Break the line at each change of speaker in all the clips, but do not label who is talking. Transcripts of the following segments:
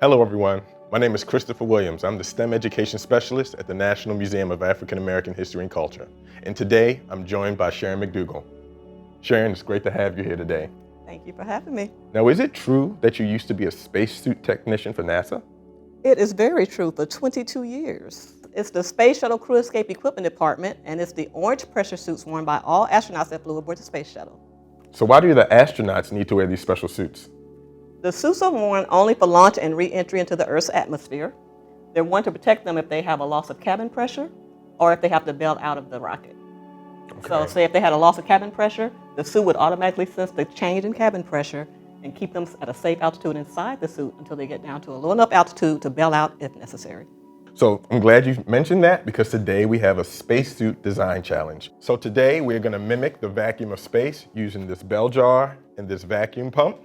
Hello everyone, my name is Christopher Williams. I'm the STEM Education Specialist at the National Museum of African American History and Culture. And today, I'm joined by Sharon McDougle. Sharon, it's great to have you here today.
Thank you for having me.
Now, is it true that you used to be a spacesuit technician for NASA?
It is very true for 22 years. It's the Space Shuttle Crew Escape Equipment Department, and it's the orange pressure suits worn by all astronauts that flew aboard the space shuttle.
So why do the astronauts need to wear these special suits?
The suits are worn only for launch and re-entry into the Earth's atmosphere. They're worn to protect them if they have a loss of cabin pressure or if they have to bail out of the rocket.
Okay.
So say if they had a loss of cabin pressure, the suit would automatically sense the change in cabin pressure and keep them at a safe altitude inside the suit until they get down to a low enough altitude to bail out if necessary.
So I'm glad you mentioned that because today we have a spacesuit design challenge. So today we're going to mimic the vacuum of space using this bell jar and this vacuum pump.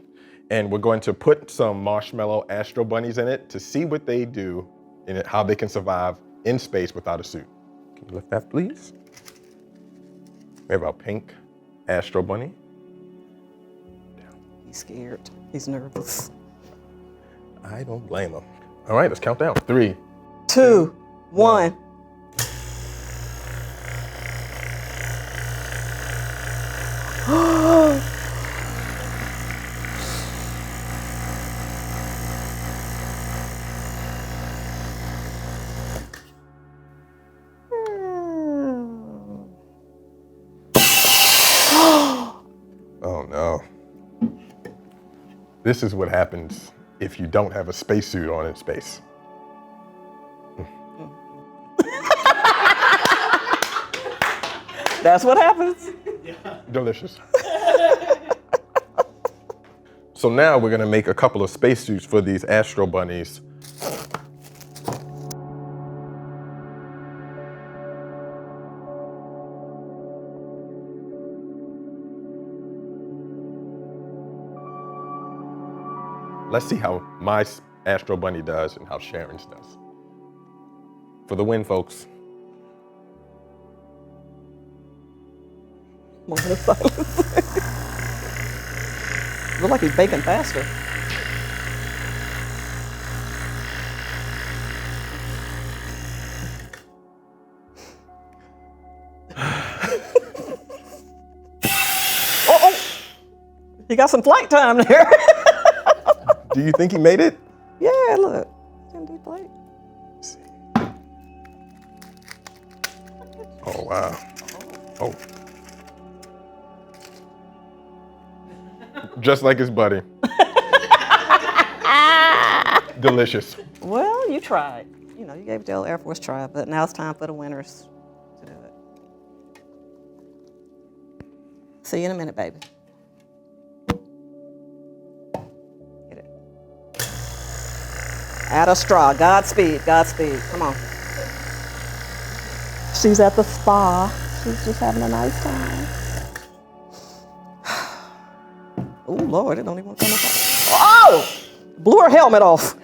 And we're going to put some marshmallow Astro Bunnies in it to see what they do and how they can survive in space without a suit. Can you lift that, please? We have our pink Astro Bunny.
He's scared. He's nervous.
I don't blame him. All right, let's count down. 3,
2, 1.
Oh no. This is what happens if you don't have a spacesuit on in space.
That's what happens.
Delicious. So now we're gonna make a couple of spacesuits for these Astro Bunnies. Let's see how my Astro Bunny does and how Sharon's does. For the win, folks.
Moment of silence. Looks like he's baking faster. Oh! He got some flight time there.
Do you think he made it?
Yeah, look. Didn't do flight.
Let's see. Oh, wow. Oh. Just like his buddy. Delicious.
Well, you tried. You know, you gave the old Air Force try, but now it's time for the winners to do it. See you in a minute, baby. Get it. Add a straw. Godspeed. Godspeed. Come on. She's at the spa. She's just having a nice time. Oh, Lord, it don't even want to come apart. Oh! Blew her helmet off.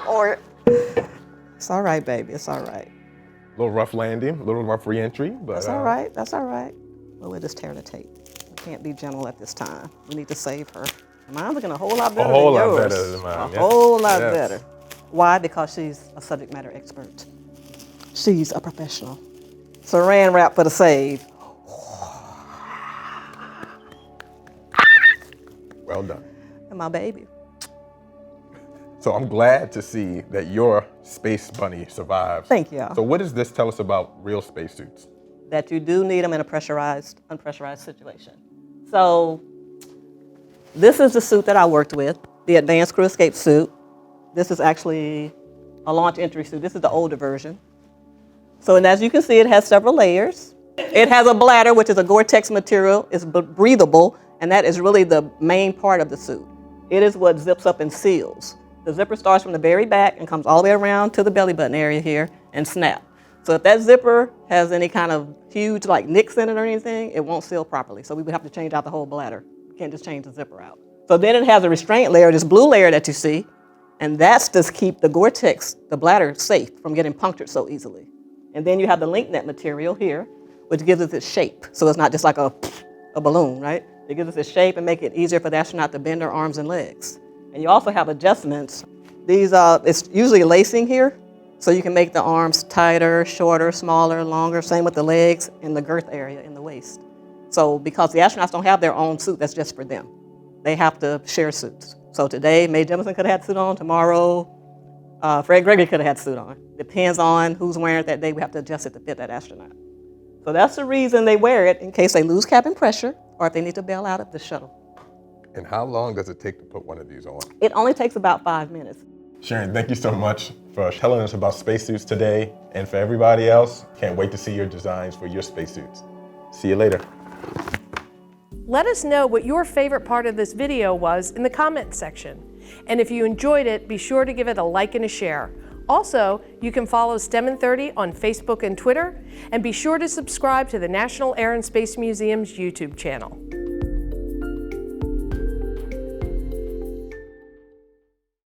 Lord. It's all right, baby. It's all right.
A little rough landing, a little rough re-entry, but
That's all right. That's all right. Well, we'll just tear the tape. We can't be gentle at this time. We need to save her. Mine's looking a whole lot better
a whole
than
lot
yours.
better than mine.
A whole lot better. Why? Because she's a subject matter expert. She's a professional. Saran wrap for the save.
Well done.
And my baby.
So I'm glad to see that your space bunny survives.
Thank you.
So what does this tell us about real spacesuits?
That you do need them in a pressurized, unpressurized situation. So this is the suit that I worked with, the Advanced Crew Escape suit. This is actually a launch entry suit. This is the older version. So, and as you can see, it has several layers. It has a bladder, which is a Gore-Tex material. It's breathable, and that is really the main part of the suit. It is what zips up and seals. The zipper starts from the very back and comes all the way around to the belly button area here and snap. So if that zipper has any kind of huge like nicks in it or anything, it won't seal properly. So we would have to change out the whole bladder. We can't just change the zipper out. So then it has a restraint layer, this blue layer that you see, and that's to keep the Gore-Tex, the bladder, safe from getting punctured so easily. And then you have the link net material here, which gives it its shape. So it's not just like a balloon, right? It gives us a shape and make it easier for the astronaut to bend their arms and legs. And you also have adjustments. These, it's usually lacing here, so you can make the arms tighter, shorter, smaller, longer, same with the legs and the girth area in the waist. So because the astronauts don't have their own suit that's just for them, they have to share suits. So today, Mae Jemison could have had a suit on, tomorrow, Fred Gregory could have had a suit on. Depends on who's wearing it that day, we have to adjust it to fit that astronaut. So that's the reason they wear it, in case they lose cabin pressure or if they need to bail out of the shuttle.
And how long does it take to put one of these on?
It only takes about 5 minutes.
Sharon, thank you so much for telling us about spacesuits today. And for everybody else, can't wait to see your designs for your spacesuits. See you later.
Let us know what your favorite part of this video was in the comments section. And if you enjoyed it, be sure to give it a like and a share. Also, you can follow STEM in 30 on Facebook and Twitter, and be sure to subscribe to the National Air and Space Museum's YouTube channel.